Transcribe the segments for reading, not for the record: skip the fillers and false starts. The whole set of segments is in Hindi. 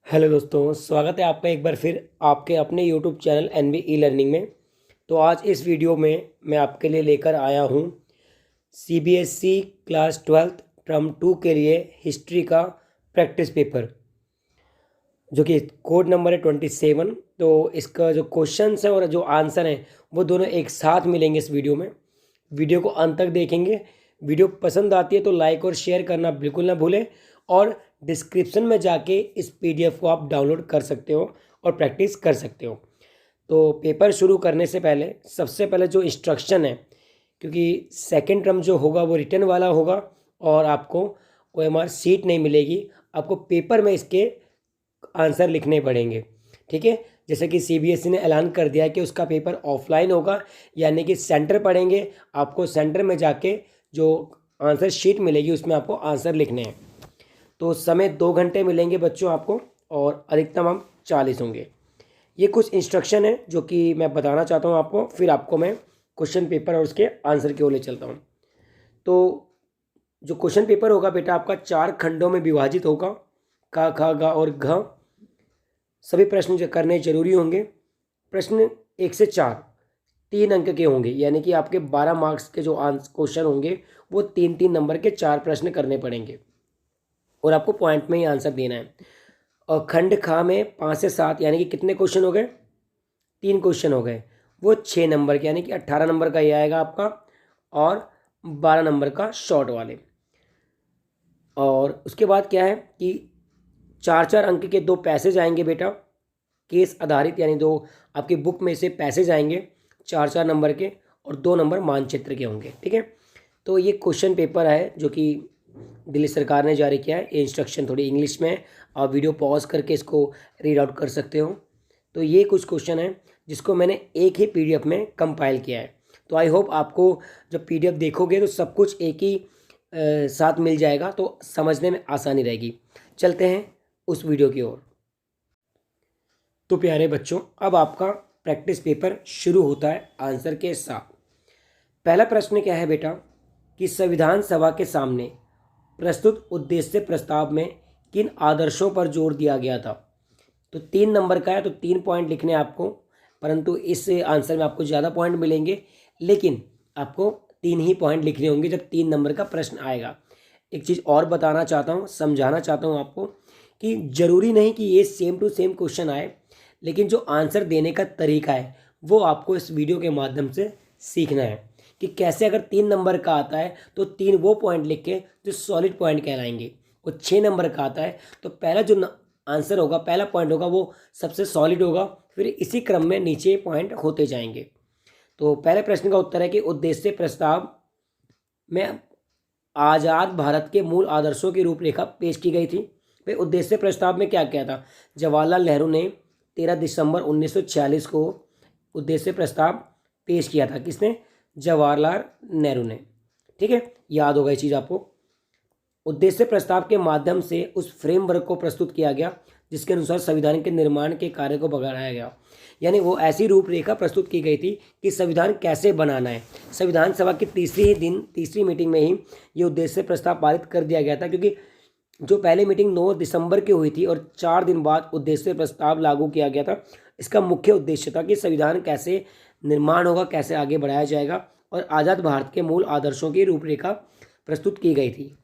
हेलो दोस्तों, स्वागत है आपका एक बार फिर आपके अपने YouTube channel N B e learning में। तो आज इस वीडियो में मैं आपके लिए लेकर आया हूँ सीबीएसई क्लास 12th टर्म 2 के लिए हिस्ट्री का प्रैक्टिस पेपर, जो कि कोड नंबर है 27। तो इसका जो क्वेश्चंस है और जो आंसर है वो दोनों एक साथ मिलेंगे इस वीडियो में। वीडियो को अंत तक देखेंगे। वीडियो पसंद आती है तो लाइक और शेयर करना बिल्कुल ना भूलें, और डिस्क्रिप्शन में जाके इस पीडीएफ को आप डाउनलोड कर सकते हो और प्रैक्टिस कर सकते हो। तो पेपर शुरू करने से पहले सबसे पहले जो इंस्ट्रक्शन है, क्योंकि सेकेंड टर्म जो होगा वो रिटर्न वाला होगा और आपको ओएमआर सीट नहीं मिलेगी, आपको पेपर में इसके आंसर लिखने पड़ेंगे। ठीक है, जैसे कि सीबीएसई ने ऐलान कर दिया है कि उसका पेपर ऑफलाइन होगा, यानी कि सेंटर पड़ेंगे। आपको सेंटर में जाके जो आंसर शीट मिलेगी उसमें आपको आंसर लिखने हैं। तो समय 2 घंटे मिलेंगे बच्चों आपको, और अधिकतम हम 40 होंगे। ये कुछ इंस्ट्रक्शन है जो कि मैं बताना चाहता हूँ आपको, फिर आपको मैं क्वेश्चन पेपर और उसके आंसर की ओर ले चलता हूँ। तो जो क्वेश्चन पेपर होगा बेटा आपका 4 खंडों में विभाजित होगा। क ख ग और घ सभी प्रश्न जो करने जरूरी होंगे। प्रश्न 1 से 4 3 अंक के होंगे, यानी कि आपके 12 मार्क्स के जो क्वेश्चन होंगे वो 3-3 नंबर के 4 प्रश्न करने पड़ेंगे और आपको पॉइंट में ही आंसर देना है। और खंड खा में 5 से 7 यानी कि कितने क्वेश्चन हो गए? 3 क्वेश्चन हो गए, वो 6 नंबर के, यानी कि 18 नंबर का ये आएगा आपका, और 12 नंबर का शॉर्ट वाले। और उसके बाद क्या है कि 4-4 अंक के 2 पैसेज आएंगे बेटा, केस आधारित, यानी 2 आपकी बुक में से पैसेज आएंगे 4-4 नंबर के, और 2 नंबर मानचित्र के होंगे। ठीक है, तो ये क्वेश्चन पेपर है जो कि दिल्ली सरकार ने जारी किया है। ये इंस्ट्रक्शन थोड़ी इंग्लिश में, आप वीडियो पॉज करके इसको रीड आउट कर सकते हो। तो ये कुछ क्वेश्चन है जिसको मैंने एक ही पीडीएफ में कंपाइल किया है। तो आई होप आपको जब पीडीएफ देखोगे तो सब कुछ एक ही साथ मिल जाएगा, तो समझने में आसानी रहेगी। चलते हैं उस वीडियो की ओर। तो प्यारे बच्चों, अब आपका प्रैक्टिस पेपर शुरू होता है आंसर के साथ। पहला प्रश्न क्या है बेटा कि संविधान सभा के सामने प्रस्तुत उद्देश्य प्रस्ताव में किन आदर्शों पर जोर दिया गया था? तो 3 नंबर का है, तो 3 पॉइंट लिखने हैं आपको, परंतु इस आंसर में आपको ज़्यादा पॉइंट मिलेंगे, लेकिन आपको 3 ही पॉइंट लिखने होंगे जब 3 नंबर का प्रश्न आएगा। एक चीज़ और बताना चाहता हूँ, समझाना चाहता हूँ आपको कि ज़रूरी नहीं कि ये सेम टू सेम क्वेश्चन आए, लेकिन जो आंसर देने का तरीका है वो आपको इस वीडियो के माध्यम से सीखना है कि कैसे अगर 3 नंबर का आता है तो 3 वो पॉइंट लिख के जो सॉलिड पॉइंट कहलाएंगे, और 6 नंबर का आता है तो पहला जो आंसर होगा, पहला पॉइंट होगा, वो सबसे सॉलिड होगा, फिर इसी क्रम में नीचे पॉइंट होते जाएंगे। तो पहले प्रश्न का उत्तर है कि उद्देश्य प्रस्ताव में आज़ाद भारत के मूल आदर्शों की रूपरेखा पेश की गई थी। भाई उद्देश्य प्रस्ताव में क्या क्या था? जवाहरलाल नेहरू ने 13 दिसंबर 1946 को उद्देश्य प्रस्ताव पेश किया था। किसने? जवाहरलाल नेहरू ने। ठीक है, याद होगा ये चीज़ आपको। उद्देश्य प्रस्ताव के माध्यम से उस फ्रेमवर्क को प्रस्तुत किया गया जिसके अनुसार संविधान के निर्माण के कार्य को बढ़ाया गया, यानी वो ऐसी रूपरेखा प्रस्तुत की गई थी कि संविधान कैसे बनाना है। संविधान सभा की तीसरी मीटिंग में ही ये उद्देश्य प्रस्ताव पारित कर दिया गया था, क्योंकि जो पहली मीटिंग 9 दिसंबर की हुई थी और 4 दिन बाद उद्देश्य प्रस्ताव लागू किया गया था। इसका मुख्य उद्देश्य था कि संविधान कैसे निर्माण होगा, कैसे आगे बढ़ाया जाएगा, और आज़ाद भारत के मूल आदर्शों की रूपरेखा प्रस्तुत की गई थी।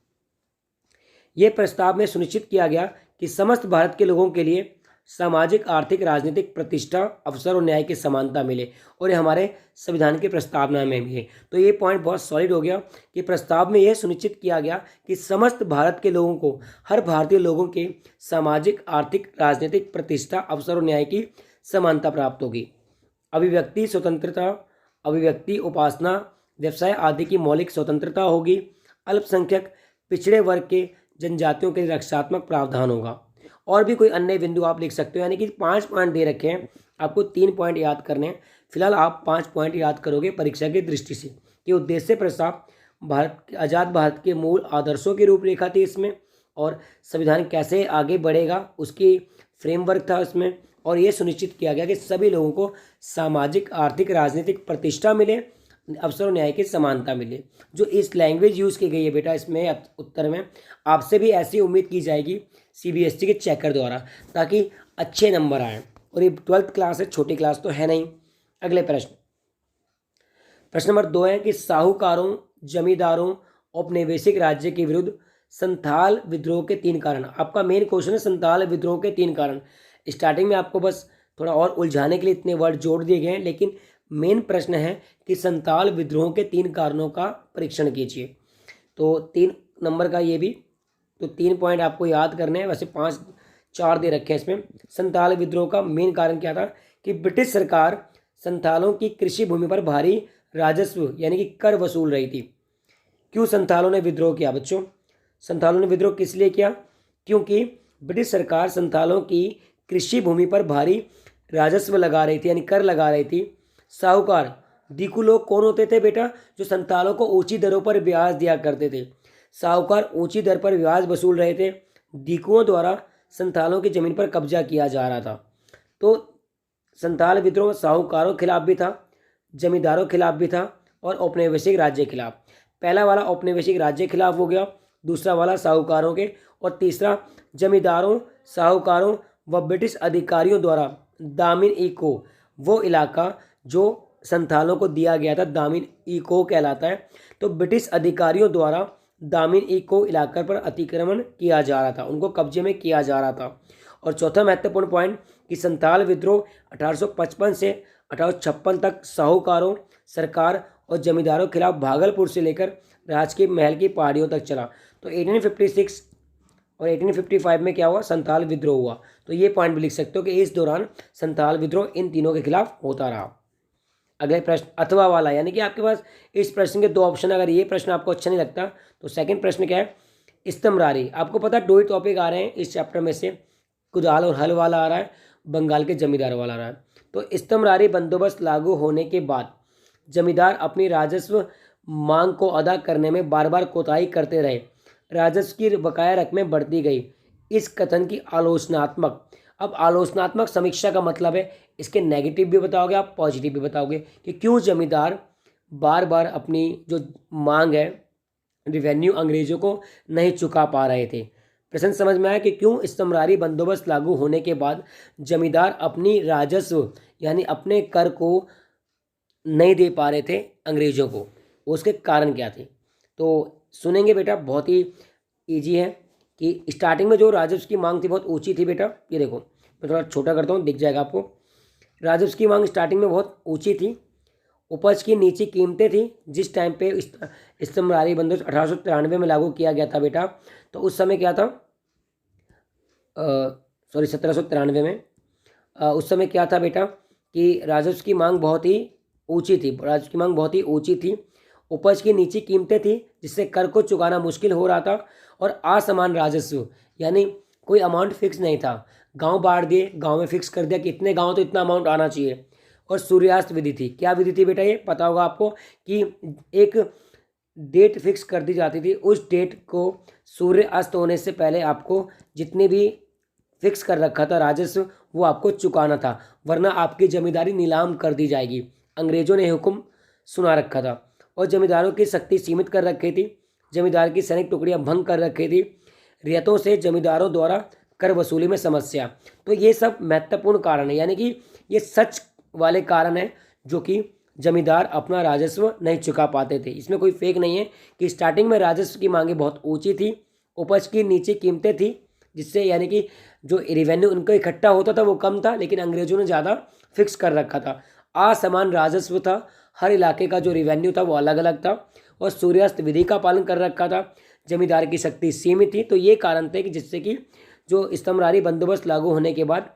ये प्रस्ताव में सुनिश्चित किया गया कि समस्त भारत के लोगों के लिए सामाजिक, आर्थिक, राजनीतिक प्रतिष्ठा, अवसर और न्याय की समानता मिले, और ये हमारे संविधान की प्रस्तावना में भी है। तो ये पॉइंट बहुत सॉलिड हो गया कि प्रस्ताव में यह सुनिश्चित किया गया कि समस्त भारत के लोगों को, हर भारतीय लोगों के सामाजिक, आर्थिक, राजनीतिक प्रतिष्ठा, अवसर और न्याय की समानता प्राप्त होगी। अभिव्यक्ति स्वतंत्रता, अभिव्यक्ति, उपासना, व्यवसाय आदि की मौलिक स्वतंत्रता होगी। अल्पसंख्यक, पिछड़े वर्ग के, जनजातियों के लिए रक्षात्मक प्रावधान होगा। और भी कोई अन्य बिंदु आप लिख सकते हो, यानी कि 5 पॉइंट दे रखे हैं, आपको 3 पॉइंट याद करने हैं। फिलहाल आप 5 पॉइंट याद करोगे परीक्षा की दृष्टि से कि उद्देश्य प्रस्ताव आज़ाद भारत के मूल आदर्शों की रूपरेखा थी इसमें, और संविधान कैसे आगे बढ़ेगा उसकी फ्रेमवर्क था उसमें, और ये सुनिश्चित किया गया कि सभी लोगों को सामाजिक, आर्थिक, राजनीतिक प्रतिष्ठा मिले, अवसर और न्याय की समानता मिले। जो इस लैंग्वेज यूज़ की गई है बेटा इसमें उत्तर में, आपसे भी ऐसी उम्मीद की जाएगी CBSE के चेकर द्वारा, ताकि अच्छे नंबर आए। और ये 12th क्लास है, छोटी क्लास तो है नहीं। अगले प्रश्न नंबर 2 है कि साहूकारों, जमींदारों, औपनिवेशिक राज्य के विरुद्ध संथाल विद्रोह के 3 कारण। आपका मेन क्वेश्चन है संथाल विद्रोह के 3 कारण। स्टार्टिंग में आपको बस थोड़ा और उलझाने के लिए इतने वर्ड जोड़ दिए गए हैं, लेकिन मेन प्रश्न है कि संथाल विद्रोह के 3 कारणों का परीक्षण कीजिए। तो 3 नंबर का ये भी, तो 3 पॉइंट आपको याद करने हैं। वैसे 4 दे रखे हैं इसमें। संथाल विद्रोह का मेन कारण क्या था कि ब्रिटिश सरकार संथालों की कृषि भूमि पर भारी राजस्व यानी कि कर वसूल रही थी। क्यों संथालों ने विद्रोह किया बच्चों? संथालों ने विद्रोह किस लिए किया? क्योंकि ब्रिटिश सरकार संथालों की कृषि भूमि पर भारी राजस्व लगा रही थी, यानी कर लगा रही थी। साहूकार दीकू लोग कौन होते थे बेटा? जो संथालों को ऊंची दरों पर ब्याज दिया करते थे। साहूकार ऊंची दर पर ब्याज वसूल रहे थे। दीकुओं द्वारा संथालों की जमीन पर कब्जा किया जा रहा था। तो संथाल विद्रोह साहूकारों के खिलाफ भी था, जमींदारों के खिलाफ भी था, और औपनिवेशिक राज्य के खिलाफ। पहला वाला औपनिवेशिक राज्य के खिलाफ हो गया, दूसरा वाला साहूकारों के, और तीसरा जमींदारों, साहूकारों व ब्रिटिश अधिकारियों द्वारा दामिन इको, वो इलाका जो संथालों को दिया गया था, दामिन इको कहलाता है। तो ब्रिटिश अधिकारियों द्वारा दामिन इको इलाके पर अतिक्रमण किया जा रहा था, उनको कब्जे में किया जा रहा था। और चौथा महत्वपूर्ण पॉइंट कि संथाल विद्रोह 1855 से 1856 तक साहूकारों, सरकार और जमींदारों के खिलाफ भागलपुर से लेकर राजकीय महल की पहाड़ियों तक चला। तो 1856 और 1855 में क्या हुआ? संथाल विद्रोह हुआ। तो ये पॉइंट भी लिख सकते हो कि इस दौरान संथाल विद्रोह इन तीनों के खिलाफ होता रहा। अगले प्रश्न अथवा वाला, यानी कि आपके पास इस प्रश्न के 2 ऑप्शन। अगर ये प्रश्न आपको अच्छा नहीं लगता तो सेकंड प्रश्न क्या है? स्तंभरारी। आपको पता 2 ही टॉपिक आ रहे हैं इस चैप्टर में से, कुदाल और हल वाला आ रहा है, बंगाल के जमींदार वाला आ रहा है। तो स्तंभरारी बंदोबस्त लागू होने के बाद जमींदार अपनी राजस्व मांग को अदा करने में बार बार कोताही करते रहे। राजस्व की बकाया रकमें बढ़ती गई। इस कथन की आलोचनात्मक, अब आलोचनात्मक समीक्षा का मतलब है इसके नेगेटिव भी बताओगे आप, पॉजिटिव भी बताओगे कि क्यों जमींदार बार बार अपनी जो मांग है रिवेन्यू अंग्रेजों को नहीं चुका पा रहे थे। प्रश्न समझ में आया कि क्यों स्तंभरारी बंदोबस्त लागू होने के बाद जमींदार अपनी राजस्व यानी अपने कर को नहीं दे पा रहे थे अंग्रेजों को, उसके कारण क्या थे? तो सुनेंगे बेटा, बहुत ही ईजी है कि स्टार्टिंग में जो राजस्व की मांग थी बहुत ऊंची थी बेटा। ये देखो मैं थोड़ा छोटा करता हूँ, दिख जाएगा आपको। राजस्व की मांग स्टार्टिंग में बहुत ऊंची थी, उपज की नीची कीमतें थी। जिस टाइम पे स्तंभरारी बंदोबस्त 1893 में लागू किया गया था बेटा, तो उस समय क्या था, 1793 में, उस समय क्या था बेटा कि राजस्व की मांग बहुत ही ऊंची थी, राजस्व की मांग बहुत ही ऊंची थी। उपज की नीची कीमतें थी जिससे कर को चुकाना मुश्किल हो रहा था, और असमान राजस्व यानी कोई अमाउंट फिक्स नहीं था। गांव बांट दिए, गांव में फिक्स कर दिया कि इतने गांव तो इतना अमाउंट आना चाहिए। और सूर्यास्त विधि थी। क्या विधि थी बेटा? ये पता होगा आपको कि एक डेट फिक्स कर दी जाती थी, उस डेट को सूर्य अस्त होने से पहले आपको जितने भी फिक्स कर रखा था राजस्व वो आपको चुकाना था, वरना आपकी जमींदारी नीलाम कर दी जाएगी। अंग्रेजों ने हुक्म सुना रखा था और जमींदारों की शक्ति सीमित कर रखी थी। जमींदार की सैनिक टुकड़ियां भंग कर रखी थी। रियायतों से जमींदारों द्वारा कर वसूली में समस्या। तो ये सब महत्वपूर्ण कारण है, यानी कि ये सच वाले कारण हैं जो कि जमींदार अपना राजस्व नहीं चुका पाते थे। इसमें कोई फेक नहीं है कि स्टार्टिंग में राजस्व की मांगे बहुत ऊंची थी, उपज की नीची कीमतें थी, जिससे यानी कि जो रेवेन्यू उनको इकट्ठा होता था वो कम था, लेकिन अंग्रेजों ने ज़्यादा फिक्स कर रखा था। असमान राजस्व था, हर इलाके का जो रेवेन्यू था वो अलग अलग था, और सूर्यास्त विधि का पालन कर रखा था। जमींदार की शक्ति सीमित थी। तो ये कारण थे कि जिससे कि जो स्तंभरारी बंदोबस्त लागू होने के बाद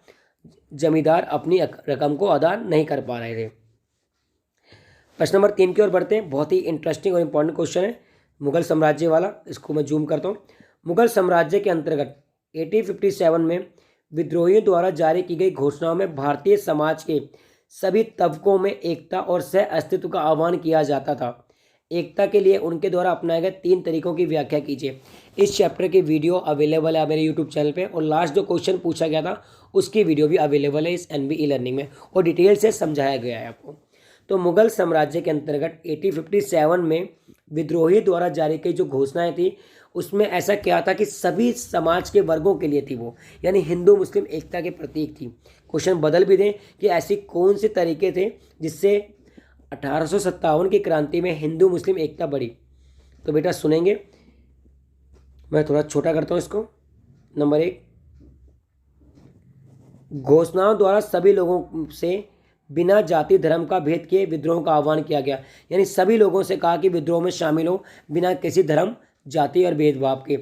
जमींदार अपनी रकम को अदा नहीं कर पा रहे थे। प्रश्न नंबर 3 की ओर बढ़ते हैं। बहुत ही इंटरेस्टिंग और इंपॉर्टेंट क्वेश्चन है, मुगल साम्राज्य वाला। इसको मैं जूम करता हूँ। मुगल साम्राज्य के अंतर्गत 1857 में विद्रोहियों द्वारा जारी की गई घोषणाओं में भारतीय समाज के सभी तबकों में एकता और सह अस्तित्व का आह्वान किया जाता था। एकता के लिए उनके द्वारा अपनाए गए 3 तरीकों की व्याख्या कीजिए। इस चैप्टर की वीडियो अवेलेबल है मेरे यूट्यूब चैनल पे, और लास्ट जो क्वेश्चन पूछा गया था उसकी वीडियो भी अवेलेबल है इस NV ई-लर्निंग में, और डिटेल से समझाया गया है आपको। तो मुगल साम्राज्य के अंतर्गत 1857 में विद्रोही द्वारा जारी की जो घोषणाएं थी उसमें ऐसा क्या था कि सभी समाज के वर्गों के लिए थी वो, यानी हिंदू मुस्लिम एकता के प्रतीक थी। क्वेश्चन बदल भी दें कि ऐसी कौन से तरीके थे जिससे 1857 की क्रांति में हिंदू मुस्लिम एकता बढ़ी। तो बेटा सुनेंगे, मैं थोड़ा छोटा करता हूँ इसको। नंबर 1, घोषणाओं द्वारा सभी लोगों से बिना जाति धर्म का भेद किए विद्रोह का आह्वान किया गया, यानी सभी लोगों से कहा कि विद्रोह में शामिल हो बिना किसी धर्म जाति और भेदभाव के।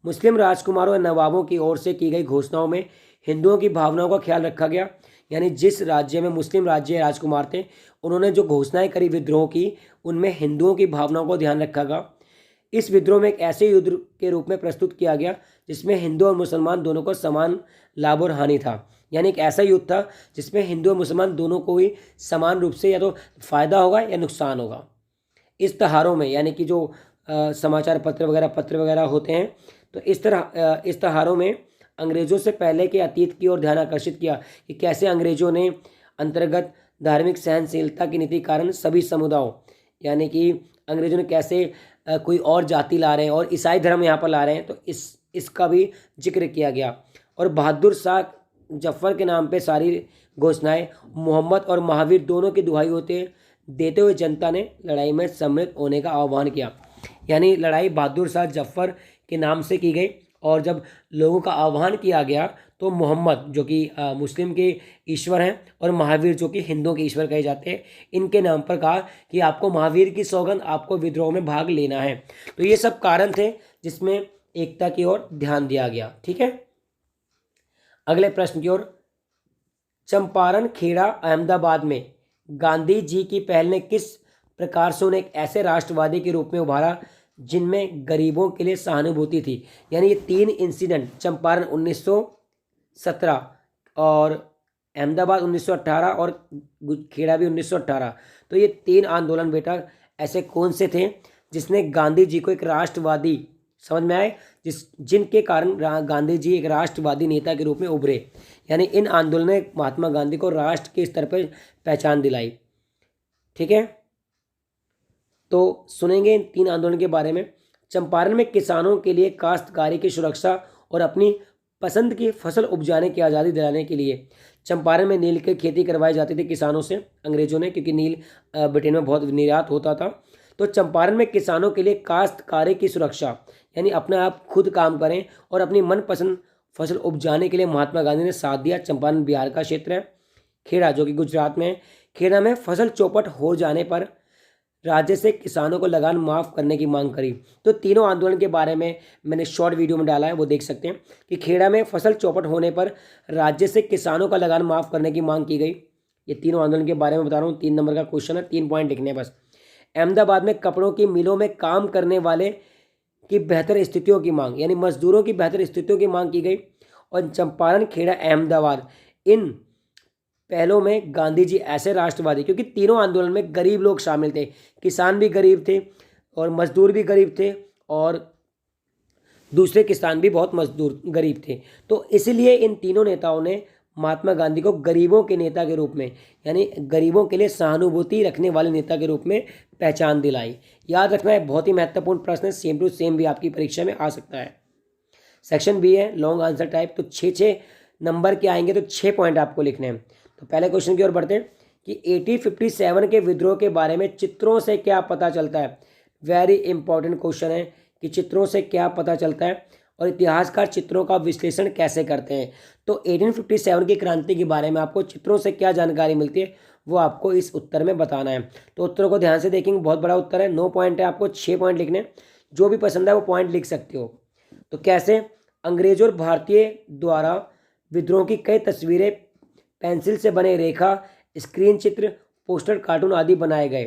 मुस्लिम राजकुमारों और नवाबों की ओर से की गई घोषणाओं में हिंदुओं की भावनाओं का ख्याल रखा गया, यानी जिस राज्य में मुस्लिम राज्य राजकुमार थे उन्होंने जो घोषणाएं करी विद्रोह की, उनमें हिंदुओं की भावनाओं को ध्यान रखा गया। इस विद्रोह में एक ऐसे युद्ध के रूप में प्रस्तुत किया गया जिसमें हिंदू और मुसलमान दोनों को समान लाभ और हानि था, यानी एक ऐसा युद्ध था जिसमें हिंदू और मुसलमान दोनों को ही समान रूप से या तो फायदा होगा या नुकसान होगा। इस त्योहारों में, यानी कि जो समाचार पत्र वगैरह होते हैं, तो इस त्योहारों में अंग्रेजों से पहले के अतीत की ओर ध्यान आकर्षित किया कि कैसे अंग्रेजों ने अंतर्गत धार्मिक सहनशीलता की नीति कारण सभी समुदायों, यानी कि अंग्रेजों ने कैसे कोई और जाति ला रहे हैं और ईसाई धर्म यहाँ पर ला रहे हैं, तो इसका भी जिक्र किया गया। और बहादुर शाह जफर के नाम पे सारी घोषणाएं मोहम्मद और महावीर दोनों की दुहाई देते हुए जनता ने लड़ाई में सम्मिलित होने का आह्वान किया, यानी लड़ाई बहादुर शाह जफर के नाम से की गई। और जब लोगों का आह्वान किया गया तो मोहम्मद जो कि मुस्लिम के ईश्वर हैं और महावीर जो कि हिंदुओं के ईश्वर कहे जाते हैं, इनके नाम पर कहा कि आपको महावीर की सौगंध, आपको विद्रोह में भाग लेना है। तो ये सब कारण थे जिसमें एकता की ओर ध्यान दिया गया। ठीक है, अगले प्रश्न की ओर। चंपारण, खेड़ा, अहमदाबाद में गांधी जी की पहल ने किस प्रकार से उन्हें एक ऐसे राष्ट्रवादी के रूप में उभारा जिनमें गरीबों के लिए सहानुभूति थी, यानी ये 3 इंसिडेंट, चंपारण 1917 और अहमदाबाद 1918 और खेड़ा भी 1918, तो ये 3 आंदोलन बेटा ऐसे कौन से थे जिसने गांधी जी को एक राष्ट्रवादी, समझ में आए, जिनके कारण गांधी जी एक राष्ट्रवादी नेता के रूप में उभरे, यानी इन आंदोलनों ने महात्मा गांधी को राष्ट्र के स्तर पर पहचान दिलाई। ठीक है, तो सुनेंगे इन 3 आंदोलन के बारे में। चंपारण में किसानों के लिए काश्तकारी की सुरक्षा और अपनी पसंद की फसल उपजाने की आज़ादी दिलाने के लिए चंपारण में नील की खेती करवाई जाती थी किसानों से, अंग्रेजों ने, क्योंकि नील ब्रिटेन में बहुत निर्यात होता था। तो चंपारण में किसानों के लिए काश्तकारी की सुरक्षा, यानी अपने आप खुद काम करें और अपनी मनपसंद फसल उपजाने के लिए महात्मा गांधी ने साथ दिया। चंपारण बिहार का क्षेत्र है। खेड़ा जो कि गुजरात में है, खेड़ा में फसल चौपट हो जाने पर राज्य से किसानों को लगान माफ़ करने की मांग करी। तो तीनों आंदोलन के बारे में मैंने शॉर्ट वीडियो में डाला है, वो देख सकते हैं कि खेड़ा में फसल चौपट होने पर राज्य से किसानों का लगान माफ़ करने की मांग की गई। ये तीनों आंदोलन के बारे में बता रहा हूँ, 3 नंबर का क्वेश्चन है, 3 पॉइंट लिखने हैं बस। अहमदाबाद में कपड़ों की मिलों में काम करने वाले की बेहतर स्थितियों की मांग, यानी मजदूरों की बेहतर स्थितियों की मांग की गई। और चंपारण, खेड़ा, अहमदाबाद, इन पहलों में गांधी जी ऐसे राष्ट्रवादी, क्योंकि तीनों आंदोलन में गरीब लोग शामिल थे, किसान भी गरीब थे और मजदूर भी गरीब थे और दूसरे किसान भी बहुत मजदूर गरीब थे, तो इसलिए इन तीनों नेताओं ने महात्मा गांधी को गरीबों के नेता के रूप में, यानी गरीबों के लिए सहानुभूति रखने वाले नेता के रूप में पहचान दिलाई। याद रखना है, बहुत ही महत्वपूर्ण प्रश्न है, सेम टू सेम भी आपकी परीक्षा में आ सकता है। सेक्शन बी है लॉन्ग आंसर टाइप, तो 6 नंबर के आएंगे तो 6 पॉइंट आपको लिखने हैं। तो पहले क्वेश्चन की ओर बढ़ते हैं कि 1857 के विद्रोह के बारे में चित्रों से क्या पता चलता है। वेरी इंपॉर्टेंट क्वेश्चन है कि चित्रों से क्या पता चलता है और इतिहासकार चित्रों का विश्लेषण कैसे करते हैं। तो 1857 की क्रांति के बारे में आपको चित्रों से क्या जानकारी मिलती है वो आपको इस उत्तर में बताना है। तो उत्तर को ध्यान से देखेंगे, बहुत बड़ा उत्तर है, 9 पॉइंट है, आपको 6 पॉइंट लिखने, जो भी पसंद है वो पॉइंट लिख सकते हो। तो कैसे, अंग्रेजों और भारतीय द्वारा विद्रोह की कई तस्वीरें, पेंसिल से बने रेखा, स्क्रीन चित्र, पोस्टर, कार्टून आदि बनाए गए।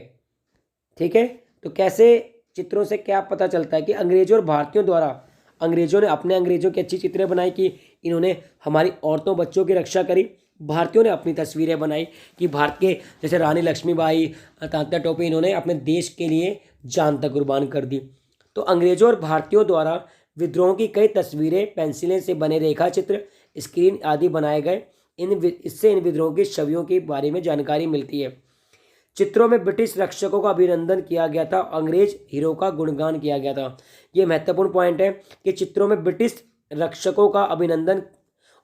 ठीक है, तो कैसे चित्रों से क्या पता चलता है कि अंग्रेजों और भारतीयों द्वारा, अंग्रेजों ने अपने अंग्रेजों की अच्छी चित्रें बनाई कि इन्होंने हमारी औरतों बच्चों की रक्षा करी, भारतीयों ने अपनी तस्वीरें बनाई कि भारत के जैसे रानी लक्ष्मीबाई, तात्या टोपे, इन्होंने अपने देश के लिए जान तक कुर्बान कर दी। तो अंग्रेजों और भारतीयों द्वारा विद्रोह की कई तस्वीरें, पेंसिलें से बने रेखा चित्र, स्क्रीन आदि बनाए गए। इससे इन विद्रोह की छवियों के बारे में जानकारी मिलती है। चित्रों में ब्रिटिश रक्षकों का अभिनंदन किया गया था, अंग्रेज हीरो का गुणगान किया गया था। ये महत्वपूर्ण पॉइंट है कि चित्रों में ब्रिटिश रक्षकों का अभिनंदन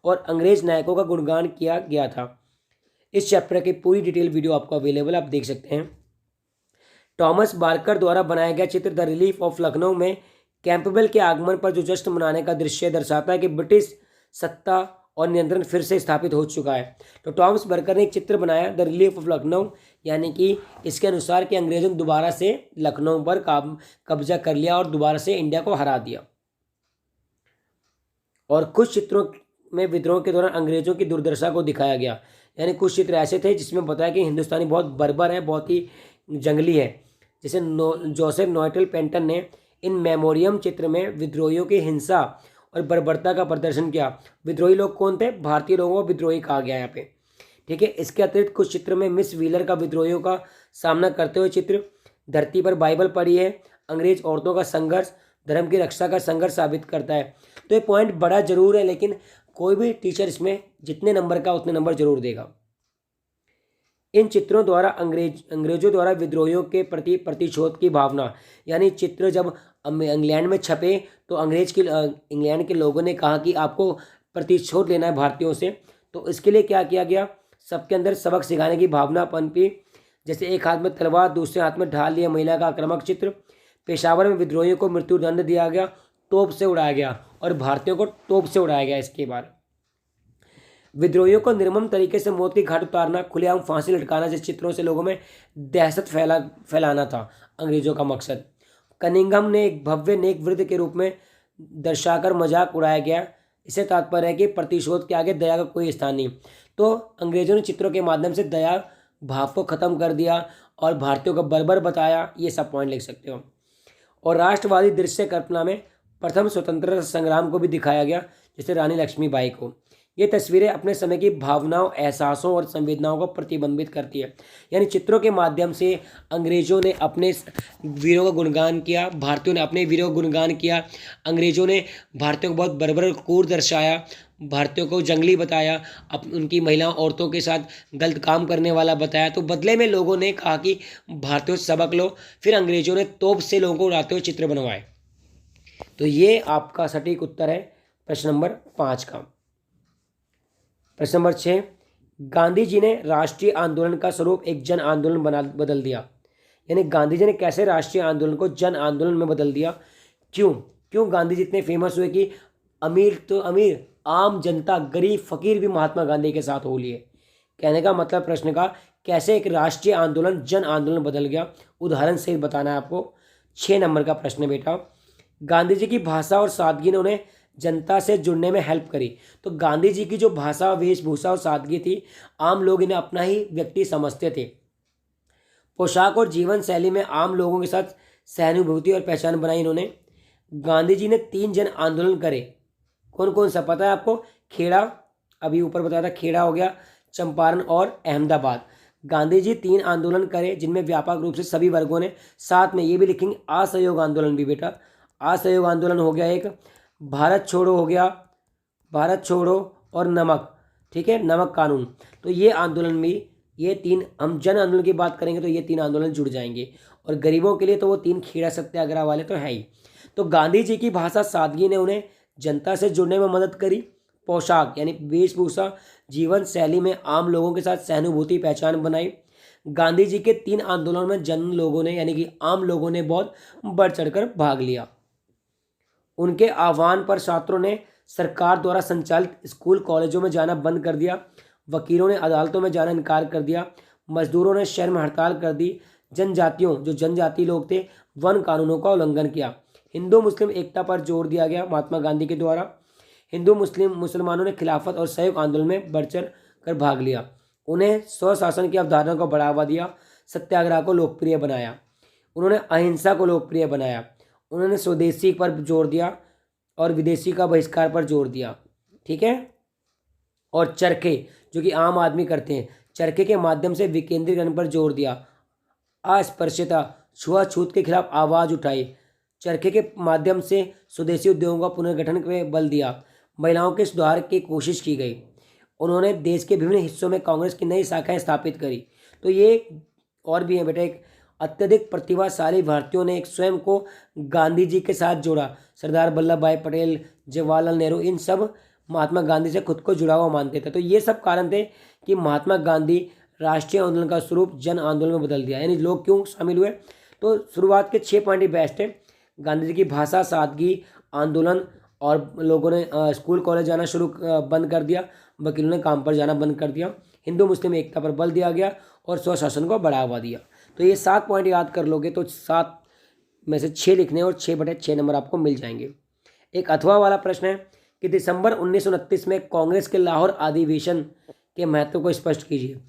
और अंग्रेज नायकों का गुणगान किया गया था। इस चैप्टर की पूरी डिटेल वीडियो आपको अवेलेबल, आप देख सकते हैं। टॉमस बार्कर द्वारा बनाया गया चित्र द रिलीफ ऑफ लखनऊ में कैंपबेल के आगमन पर जो जश्न मनाने का दृश्य दर्शाता है कि ब्रिटिश सत्ता और नियंत्रण फिर से स्थापित हो चुका है। तो टॉमस बार्कर ने एक चित्र बनाया द रिलीफ ऑफ लखनऊ, यानी कि इसके अनुसार कि अंग्रेजों ने दोबारा से लखनऊ पर कब्जा कर लिया और दोबारा से इंडिया को हरा दिया। और कुछ चित्रों में विद्रोह के दौरान अंग्रेजों की दुर्दशा को दिखाया गया, यानी कुछ चित्र ऐसे थे जिसमें बताया कि हिंदुस्तानी बहुत बर्बर है, बहुत ही जंगली है। जैसे जोसेफ नॉयटल पेंटन ने इन मेमोरियम चित्र में विद्रोहियों की हिंसा और बर्बरता का प्रदर्शन किया। विद्रोही लोग कौन थे? भारतीय लोगों को विद्रोही कहा गया यहाँ पे, ठीक है। इसके अतिरिक्त कुछ चित्र में मिस व्हीलर का विद्रोहियों का सामना करते हुए चित्र, धरती पर बाइबल पड़ी है, अंग्रेज औरतों का संघर्ष, धर्म की रक्षा का संघर्ष साबित करता है। तो ये पॉइंट बड़ा जरूर है, लेकिन कोई भी टीचर इसमें जितने नंबर का उतने नंबर जरूर देगा। इन चित्रों द्वारा अंग्रेजों द्वारा विद्रोहियों के प्रति प्रतिशोध की भावना, यानी चित्र जब इंग्लैंड में छपे तो इंग्लैंड के लोगों ने कहा कि आपको प्रतिशोध लेना है भारतीयों से। तो इसके लिए क्या किया गया? सबके अंदर सबक सिखाने की भावना पनपी। जैसे एक हाथ में तलवार, दूसरे हाथ में ढाल लिए महिला का आक्रामक चित्र। पेशावर में विद्रोहियों को मृत्युदंड दिया गया, तोप से उड़ाया गया, और भारतीयों को तोप से उड़ाया गया। इसके बाद विद्रोहियों को निर्मम तरीके से मौत की घाट उतारना, खुलेआम फांसी लटकाना, जिस चित्रों से लोगों में दहशत फैलाना था अंग्रेजों का मकसद। कनिंघम ने एक भव्य नेक वृद्ध के रूप में दर्शाकर मजाक उड़ाया गया। इससे तात्पर्य है कि प्रतिशोध के आगे दया का कोई स्थान नहीं। तो अंग्रेजों ने चित्रों के माध्यम से दया भाव को खत्म कर दिया और भारतीयों को बर्बर बताया। ये सब पॉइंट लिख सकते हो। और राष्ट्रवादी दृश्य कल्पना में प्रथम स्वतंत्रता संग्राम को भी दिखाया गया, जैसे रानी लक्ष्मीबाई को। ये तस्वीरें अपने समय की भावनाओं, एहसासों और संवेदनाओं को प्रतिबिंबित करती है। यानी चित्रों के माध्यम से अंग्रेजों ने अपने वीरों का गुणगान किया, भारतीयों ने अपने वीरों का गुणगान किया। अंग्रेजों ने भारतीयों को बहुत बर्बर क्रूर दर्शाया, भारतीयों को जंगली बताया, उनकी महिलाओं औरतों के साथ गलत काम करने वाला बताया। तो बदले में लोगों ने कहा कि भारतीयों से सबक लो। फिर अंग्रेजों ने तोप से लोगों को उड़ाते हुए चित्र बनवाए। तो ये आपका सटीक उत्तर है प्रश्न नंबर 5 का। प्रश्न नंबर 6, गांधी जी ने राष्ट्रीय आंदोलन का स्वरूप एक जन आंदोलन बदल दिया। यानी गांधी जी ने कैसे राष्ट्रीय आंदोलन को जन आंदोलन में बदल दिया? क्यों गांधी जी इतने फेमस हुए कि अमीर तो अमीर, आम जनता, गरीब फकीर भी महात्मा गांधी के साथ हो लिए? कहने का मतलब प्रश्न का, कैसे एक राष्ट्रीय आंदोलन जन आंदोलन बदल गया, उदाहरण से बताना है आपको। 6 नंबर का प्रश्न बेटा। गांधी जी की भाषा और सादगी ने उन्हें जनता से जुड़ने में हेल्प करी। तो गांधी जी की जो भाषा, वेशभूषा और सादगी थी, आम लोग इन्हें अपना ही व्यक्ति समझते थे। पोशाक और जीवन शैली में आम लोगों के साथ सहानुभूति और पहचान बनाई इन्होंने। गांधी जी ने 3 जन आंदोलन करे। कौन कौन सा पता है आपको? खेड़ा, अभी ऊपर बताया था, खेड़ा हो गया, चंपारण और अहमदाबाद। गांधी जी 3 आंदोलन करे जिनमें व्यापक रूप से सभी वर्गों ने, साथ में ये भी लिखेंगे असहयोग आंदोलन भी बेटा। असहयोग आंदोलन हो गया एक, भारत छोड़ो हो गया, भारत छोड़ो, और नमक, ठीक है, नमक कानून। तो ये आंदोलन भी, ये 3, हम जन आंदोलन की बात करेंगे तो ये 3 आंदोलन जुड़ जाएंगे। और गरीबों के लिए तो वो 3 खेड़ा सत्याग्रह वाले तो है ही। तो गांधी जी की भाषा, सादगी ने उन्हें जनता से जुड़ने में मदद करी। पोशाक यानी वेशभूषा, जीवन शैली में आम लोगों के साथ सहानुभूति पहचान बनाई। गांधी जी के 3 आंदोलनों में जन लोगों ने, यानी कि आम लोगों ने बहुत बढ़ चढ़कर भाग लिया। उनके आह्वान पर छात्रों ने सरकार द्वारा संचालित स्कूल कॉलेजों में जाना बंद कर दिया। वकीलों ने अदालतों में जाना इनकार कर दिया। मजदूरों ने शहर में हड़ताल कर दी। जनजातियों, जो जनजाति लोग थे, वन कानूनों का उल्लंघन किया। हिंदू मुस्लिम एकता पर जोर दिया गया महात्मा गांधी के द्वारा। हिंदू मुसलमानों ने खिलाफत और सहयोग आंदोलन में बढ़ चढ़ कर भाग लिया। उन्हें स्वशासन की अवधारणा को बढ़ावा दिया। सत्याग्रह को लोकप्रिय बनाया। उन्होंने अहिंसा को लोकप्रिय बनाया। उन्होंने स्वदेशी पर जोर दिया और विदेशी का बहिष्कार पर जोर दिया, ठीक है। और चरखे, जो कि आम आदमी करते हैं, चरखे के माध्यम से विकेंद्रीकरण पर जोर दिया। अस्पृश्यता, छुआछूत के खिलाफ आवाज़ उठाई। चरखे के माध्यम से स्वदेशी उद्योगों का पुनर्गठन में बल दिया। महिलाओं के सुधार की कोशिश की गई। उन्होंने देश के विभिन्न हिस्सों में कांग्रेस की नई शाखाएं स्थापित करी। तो ये और भी हैं बेटा। एक अत्यधिक प्रतिभाशाली भारतीयों ने एक स्वयं को गांधी जी के साथ जोड़ा। सरदार वल्लभ भाई पटेल, जवाहरलाल नेहरू, इन सब महात्मा गांधी से खुद को जुड़ा हुआ मानते थे। तो ये सब कारण थे कि महात्मा गांधी राष्ट्रीय आंदोलन का स्वरूप जन आंदोलन में बदल दिया। यानी लोग क्यों शामिल हुए, तो शुरुआत के 6 पॉइंट ही बेस्ट है। गांधी जी की भाषा, सादगी, आंदोलन, और लोगों ने स्कूल कॉलेज जाना बंद कर दिया, वकीलों ने काम पर जाना बंद कर दिया, हिंदू मुस्लिम एकता पर बल दिया गया और स्वशासन को बढ़ावा दिया। तो ये 7 पॉइंट याद कर लोगे तो 7 में से 6 लिखने और 6/6 नंबर आपको मिल जाएंगे। एक अथवा वाला प्रश्न है कि दिसंबर 1929 में कांग्रेस के लाहौर अधिवेशन के महत्व को स्पष्ट कीजिए।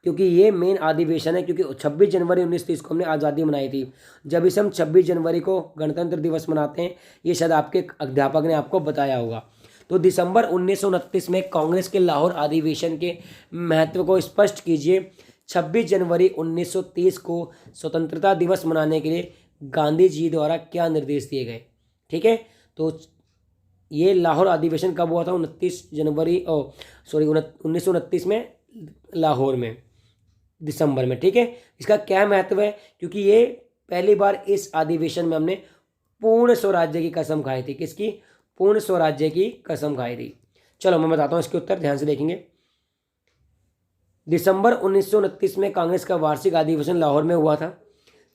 क्योंकि ये मेन अधिवेशन है, क्योंकि 26 जनवरी 1930 को हमने आज़ादी मनाई थी। जब इसे हम 26 जनवरी को गणतंत्र दिवस मनाते हैं, ये शायद आपके अध्यापक ने आपको बताया होगा। तो दिसंबर 1929 में कांग्रेस के लाहौर अधिवेशन के महत्व को स्पष्ट कीजिए। 26 जनवरी 1930 को स्वतंत्रता दिवस मनाने के लिए गांधी जी द्वारा क्या निर्देश दिए गए। ठीक है, तो ये लाहौर अधिवेशन कब हुआ था? 1929 में लाहौर में, दिसंबर में। ठीक है, इसका क्या महत्व है? क्योंकि ये पहली बार इस अधिवेशन में हमने पूर्ण स्वराज्य की कसम खाई थी। किसकी? पूर्ण स्वराज्य की कसम खाई थी। चलो मैं बताता हूँ इसके उत्तर, ध्यान से देखेंगे। दिसंबर 1929 में कांग्रेस का वार्षिक अधिवेशन लाहौर में हुआ था।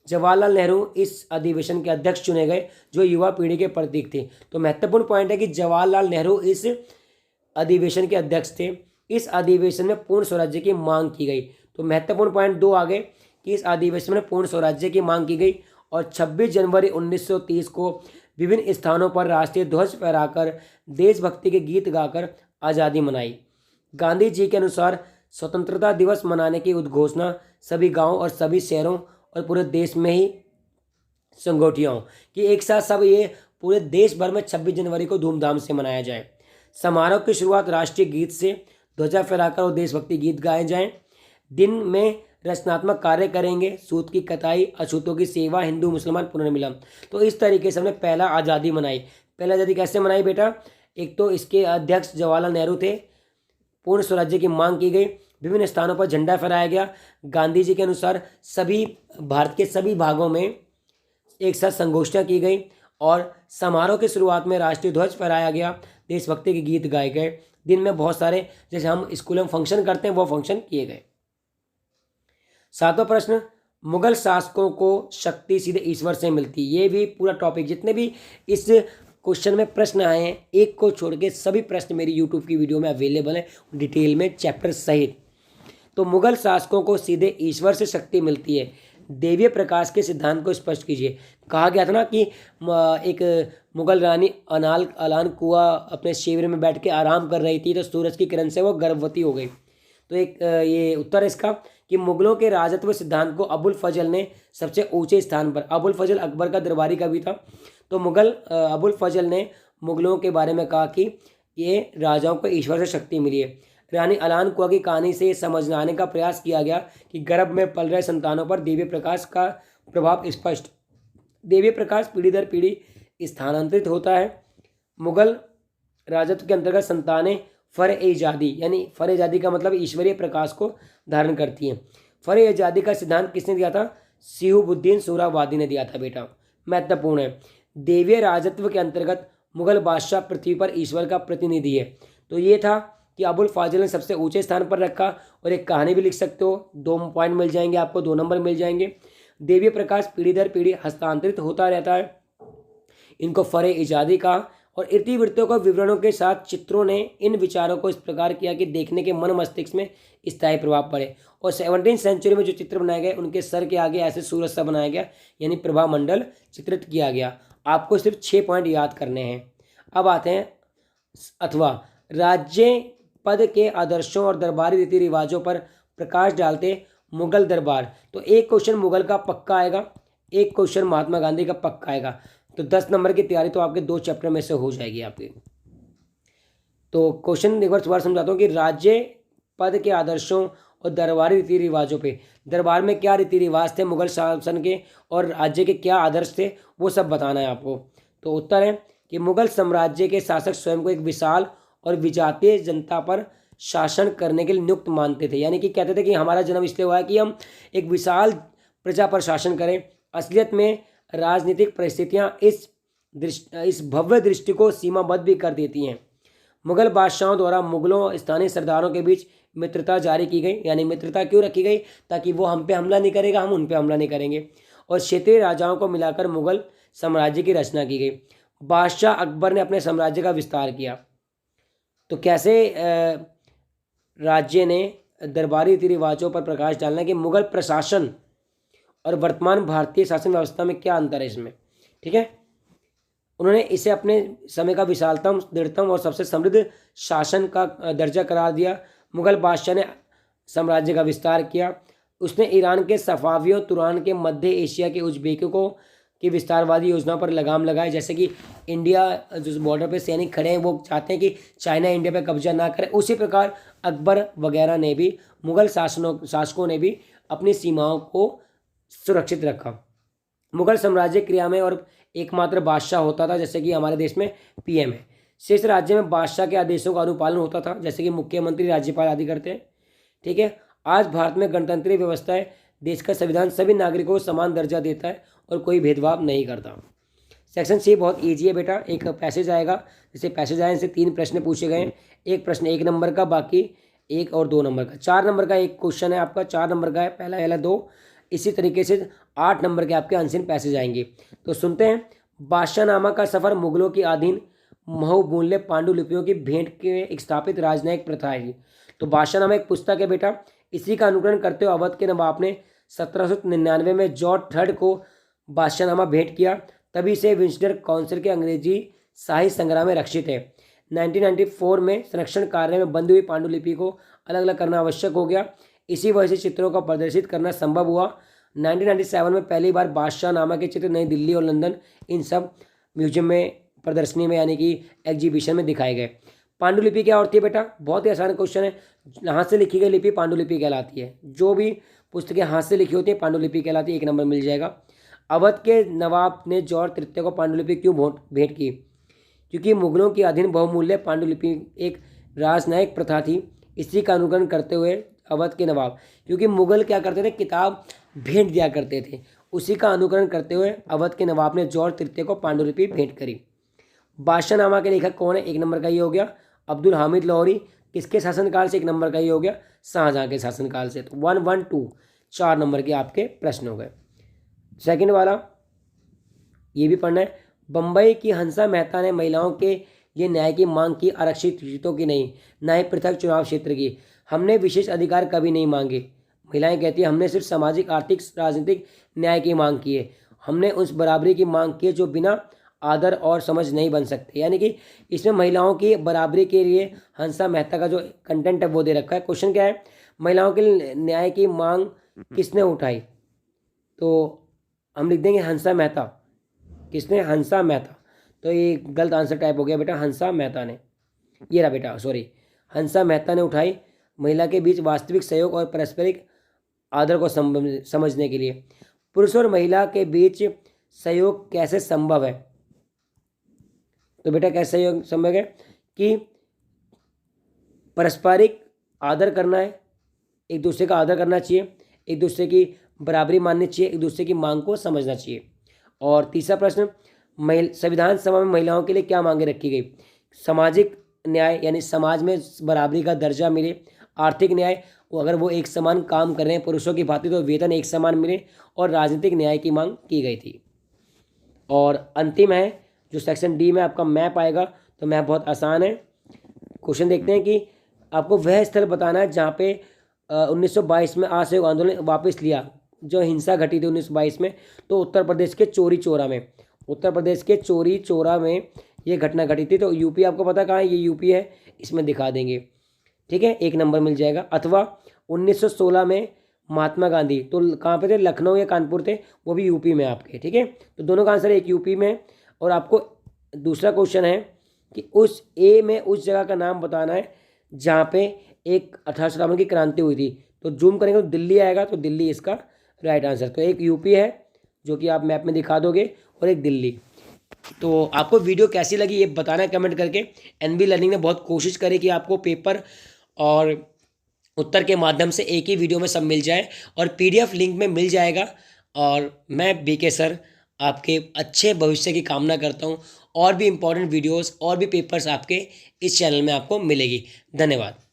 जवाहरलाल नेहरू इस अधिवेशन के अध्यक्ष चुने गए, जो युवा पीढ़ी के प्रतीक थे। तो महत्वपूर्ण पॉइंट है कि जवाहरलाल नेहरू इस अधिवेशन के अध्यक्ष थे। इस अधिवेशन में पूर्ण स्वराज्य की मांग की गई। तो महत्वपूर्ण पॉइंट 2 आ गए कि इस अधिवेशन में पूर्ण स्वराज्य की मांग की गई और 26 जनवरी 1930 को विभिन्न स्थानों पर राष्ट्रीय ध्वज फहराकर देशभक्ति के गीत गाकर आज़ादी मनाई। गांधी जी के अनुसार स्वतंत्रता दिवस मनाने की उद्घोषणा सभी गांवों और सभी शहरों और पूरे देश में ही संगठित हों कि एक साथ सब ये पूरे देश भर में 26 जनवरी को धूमधाम से मनाया जाए। समारोह की शुरुआत राष्ट्रीय गीत से ध्वजा फहराकर और देशभक्ति गीत गाए जाएं। दिन में रचनात्मक कार्य करेंगे, सूत की कताई, अछूतों की सेवा, हिंदू मुसलमान पुनर्मिलन। तो इस तरीके से हमने पहला आज़ादी मनाई। पहला आज़ादी कैसे मनाई बेटा? एक तो इसके अध्यक्ष जवाहरलाल नेहरू थे, पूर्ण स्वराज्य की मांग की गई, विभिन्न स्थानों पर झंडा फहराया गया, गांधी जी के अनुसार सभी भारत के सभी भागों में एक साथ संगोष्ठियाँ की गई और समारोह की शुरुआत में राष्ट्रीय ध्वज फहराया गया, देशभक्ति के गीत गाए गए। दिन में बहुत सारे, जैसे हम स्कूल में फंक्शन करते हैं, वो फंक्शन किए गए। 7वां प्रश्न, मुगल शासकों को शक्ति सीधे ईश्वर से मिलती। ये भी पूरा टॉपिक, जितने भी इस क्वेश्चन में प्रश्न आए हैं, एक को छोड़ के सभी प्रश्न मेरी यूट्यूब की वीडियो में अवेलेबल है डिटेल में, चैप्टर सहित। तो मुगल शासकों को सीधे ईश्वर से शक्ति मिलती है। देवीय प्रकाश के सिद्धांत को स्पष्ट कीजिए। कहा गया था ना कि एक मुगल रानी अलान कुआ अपने शिविर में बैठ के आराम कर रही थी, तो सूरज की किरण से वो गर्भवती हो गई। तो एक ये उत्तर है इसका कि मुगलों के राजत्व सिद्धांत को अबुल फजल ने सबसे ऊंचे स्थान पर, अबुल फजल अकबर का दरबारी कवि था, तो अबुल फजल ने मुगलों के बारे में कहा कि ये राजाओं को ईश्वर से शक्ति मिली है। रानी अलान कुआ की कहानी से समझाने का प्रयास किया गया कि गर्भ में पल रहे संतानों पर दिव्य प्रकाश का प्रभाव स्पष्ट। दिव्य प्रकाश पीढ़ी दर पीढ़ी स्थानांतरित होता है। मुगल राजत्व के अंतर्गत संतानें फर-ए-जादी, यानी फर-ए-जादी का मतलब ईश्वरीय प्रकाश को धारण करती हैं। फर-ए-जादी का सिद्धांत किसने दिया था? सिहुबुद्दीन सोहरावार्दी ने दिया था बेटा। महत्वपूर्ण है, देवीय राजत्व के अंतर्गत मुगल बादशाह पृथ्वी पर ईश्वर का प्रतिनिधि है। तो ये था कि अबुल फाजिल ने सबसे ऊंचे स्थान पर रखा। और एक कहानी भी लिख सकते हो, 2 पॉइंट मिल जाएंगे आपको, 2 नंबर मिल जाएंगे। देवीय प्रकाश पीढ़ी दर पीढ़ी हस्तांतरित होता रहता है, इनको फर-ए-जादी कहा। और इतिवृत्तों को विवरणों के साथ चित्रों ने इन विचारों को इस प्रकार किया कि देखने के मन मस्तिष्क में स्थायी प्रभाव पड़े। और 17वीं सेंचुरी में जो चित्र बनाए गए, उनके सर के आगे ऐसे सूरज सा बनाया गया, यानी प्रभा मंडल चित्रित किया गया। आपको सिर्फ 6 पॉइंट याद करने हैं। अब आते हैं अथवा, राज्य पद के आदर्शों और दरबारी रीति रिवाजों पर प्रकाश डालते मुगल दरबार। तो एक क्वेश्चन मुगल का पक्का आएगा, एक क्वेश्चन महात्मा गांधी का पक्का आएगा। तो 10 नंबर की तैयारी तो आपके 2 चैप्टर में से हो जाएगी आपकी। तो क्वेश्चन एक बार दोबारा समझाता हूँ कि राज्य पद के आदर्शों और दरबारी रीति रिवाजों पे, दरबार में क्या रीति रिवाज थे मुगल शासन के और राज्य के क्या आदर्श थे, वो सब बताना है आपको। तो उत्तर है कि मुगल साम्राज्य के शासक स्वयं को एक विशाल और विजातीय जनता पर शासन करने के लिए नियुक्त मानते थे। यानी कि कहते थे कि हमारा जन्म इसलिए हुआ है कि हम एक विशाल प्रजा पर शासन करें। असलियत में राजनीतिक परिस्थितियां इस भव्य दृष्टि को सीमाबद्ध भी कर देती हैं। मुगल बादशाहों द्वारा मुगलों और स्थानीय सरदारों के बीच मित्रता जारी की गई। यानी मित्रता क्यों रखी गई? ताकि वो हम पे हमला नहीं करेगा, हम उन पे हमला नहीं करेंगे। और क्षेत्रीय राजाओं को मिलाकर मुगल साम्राज्य की रचना की गई। बादशाह अकबर ने अपने साम्राज्य का विस्तार किया। तो कैसे राज्य ने दरबारी रीति रिवाजों पर प्रकाश डालना कि मुगल प्रशासन और वर्तमान भारतीय शासन व्यवस्था में क्या अंतर है इसमें, ठीक है। उन्होंने इसे अपने समय का विशालतम, दृढ़तम और सबसे समृद्ध शासन का दर्जा करार दिया। मुगल बादशाह ने साम्राज्य का विस्तार किया। उसने ईरान के सफावियों, तुरान के, मध्य एशिया के उज्बेकों की विस्तारवादी योजना पर लगाम लगाए। जैसे कि इंडिया जो बॉर्डर पे सैनिक खड़े हैं वो चाहते हैं कि चाइना इंडिया पे कब्जा ना करे, उसी प्रकार अकबर वगैरह ने भी, मुगल शासकों ने भी अपनी सीमाओं को सुरक्षित रखा। मुगल साम्राज्य क्रिया में और एकमात्र बादशाह होता था, जैसे कि हमारे देश में पीएम है। शेष राज्य में बादशाह के आदेशों का अनुपालन होता था, जैसे कि मुख्यमंत्री, राज्यपाल आदि करते हैं, ठीक है। आज भारत में गणतंत्रीय व्यवस्था है। देश का संविधान सभी नागरिकों को समान दर्जा देता है और कोई भेदभाव नहीं करता। सेक्शन सी बहुत ईजी है बेटा। एक पैसेज आएगा, जैसे पैसेज आए इनसे 3 प्रश्न पूछे गए हैं। एक प्रश्न 1 नंबर का, बाकी 1 और 2 नंबर का। 4 नंबर का एक क्वेश्चन है आपका, 4 नंबर का है, पहला 2। इसी तरीके से 8 नंबर के आपके अनसीन पैसेज आएंगे। तो सुनते हैं। बादशाहनामा का सफ़र मुगलों की अधीन बहुमूल्य पांडुलिपियों की भेंट के एक स्थापित राजनयिक प्रथा है। तो बादशाहनामा एक पुस्तक है बेटा। इसी का अनुकरण करते हुए अवध के नवाब ने 1799 में जॉर्ज III को बादशाहनामा भेंट किया। तभी से विंसडर काउंसिल के अंग्रेजी साहित्य संग्रह में रक्षित है। 1994 में संरक्षण कार्य में बंधी हुई पांडुलिपि को अलग अलग करना आवश्यक हो गया। इसी वजह से चित्रों को प्रदर्शित करना संभव हुआ। 1997 में पहली बार बादशाहनामा के चित्र नई दिल्ली और लंदन, इन सब म्यूजियम में, प्रदर्शनी में, यानी कि एग्जीबिशन में दिखाए गए। पांडुलिपि क्या होती है बेटा? बहुत ही आसान क्वेश्चन है। हाथ से लिखी गई लिपि पांडुलिपि कहलाती है। जो भी पुस्तकें हाथ से लिखी होती है पांडुलिपि कहलाती है। 1 नंबर मिल जाएगा। अवध के नवाब ने जॉर्ज III को पांडुलिपि क्यों भेंट की? क्योंकि मुगलों की अधीन बहुमूल्य पांडुलिपि एक राजनयिक प्रथा थी। इसी का अनुकरण करते हुए अवध के नवाब, क्योंकि मुगल क्या करते थे, किताब भेंट दिया करते थे, उसी का अनुकरण करते हुए अवध के नवाब ने जॉर्ज III को पांडुलिपि भेंट करी। बादशाहनामा के लेखक कौन है? 1 नंबर का ये हो गया अब्दुल हामिद लाहौरी। किसके शासनकाल से? 1 नंबर का ये हो गया शाहजहां के शासनकाल से। तो 1, 1, 2 4 नंबर के आपके प्रश्न हो गए। सेकंड वाला ये भी पढ़ना है। बम्बई की हंसा मेहता ने महिलाओं के लिए न्याय की मांग की, आरक्षित सीटों की नहीं, न ही पृथक चुनाव क्षेत्र की। हमने विशेष अधिकार कभी नहीं मांगे। महिलाएं कहती है हमने सिर्फ सामाजिक, आर्थिक, राजनीतिक न्याय की मांग की है। हमने उस बराबरी की मांग की है जो बिना आदर और समझ नहीं बन सकते। यानी कि इसमें महिलाओं की बराबरी के लिए हंसा मेहता का जो कंटेंट है वो दे रखा है। क्वेश्चन क्या है? महिलाओं के लिए न्याय की मांग किसने उठाई? तो हम लिख देंगे हंसा मेहता। किसने? हंसा मेहता। तो ये गलत आंसर टाइप हो गया बेटा, हंसा मेहता ने। ये रहा बेटा, सॉरी, हंसा मेहता ने उठाई महिला के बीच वास्तविक सहयोग और पारस्परिक आदर को समझने के लिए। पुरुष और महिला के बीच सहयोग कैसे संभव है? तो बेटा कैसे सहयोग संभव है? कि पारस्परिक आदर करना है, एक दूसरे का आदर करना चाहिए, एक दूसरे की बराबरी माननी चाहिए, एक दूसरे की मांग को समझना चाहिए। और तीसरा प्रश्न, संविधान सभा में महिलाओं के लिए क्या मांगे रखी गई? सामाजिक न्याय, यानी समाज में बराबरी का दर्जा मिले। आर्थिक न्याय, अगर वो एक समान काम कर रहे हैं पुरुषों की भांति तो वेतन एक समान मिले। और राजनीतिक न्याय की मांग की गई थी। और अंतिम है जो सेक्शन डी में आपका मैप आएगा। तो मैप बहुत आसान है। क्वेश्चन देखते हैं कि आपको वह स्थल बताना है जहाँ पे 1922 में असहयोग आंदोलन वापस लिया, जो हिंसा घटी थी 1922 में। तो उत्तर प्रदेश के चौरी चौरा में, उत्तर प्रदेश के चौरी चौरा में ये घटना घटी थी। तो यूपी आपको पता कहाँ है? ये यूपी है, इसमें दिखा देंगे, ठीक है, 1 नंबर मिल जाएगा। अथवा 1916 में महात्मा गांधी, तो कहाँ पे थे? लखनऊ या कानपुर थे, वो भी यूपी में आपके, ठीक है। तो दोनों का आंसर एक यूपी में। और आपको दूसरा क्वेश्चन है कि उस ए में उस जगह का नाम बताना है जहाँ पे एक 1857 की क्रांति हुई थी। तो जूम करेंगे तो दिल्ली आएगा, तो दिल्ली इसका राइट आंसर। तो एक यूपी है जो कि आप मैप में दिखा दोगे, और एक दिल्ली। तो आपको वीडियो कैसी लगी ये बताना है कमेंट करके। एनबी लर्निंग ने बहुत कोशिश करी कि आपको पेपर और उत्तर के माध्यम से एक ही वीडियो में सब मिल जाए और पीडीएफ लिंक में मिल जाएगा। और मैं बीके सर आपके अच्छे भविष्य की कामना करता हूँ। और भी इम्पोर्टेंट वीडियोस और भी पेपर्स आपके इस चैनल में आपको मिलेगी। धन्यवाद।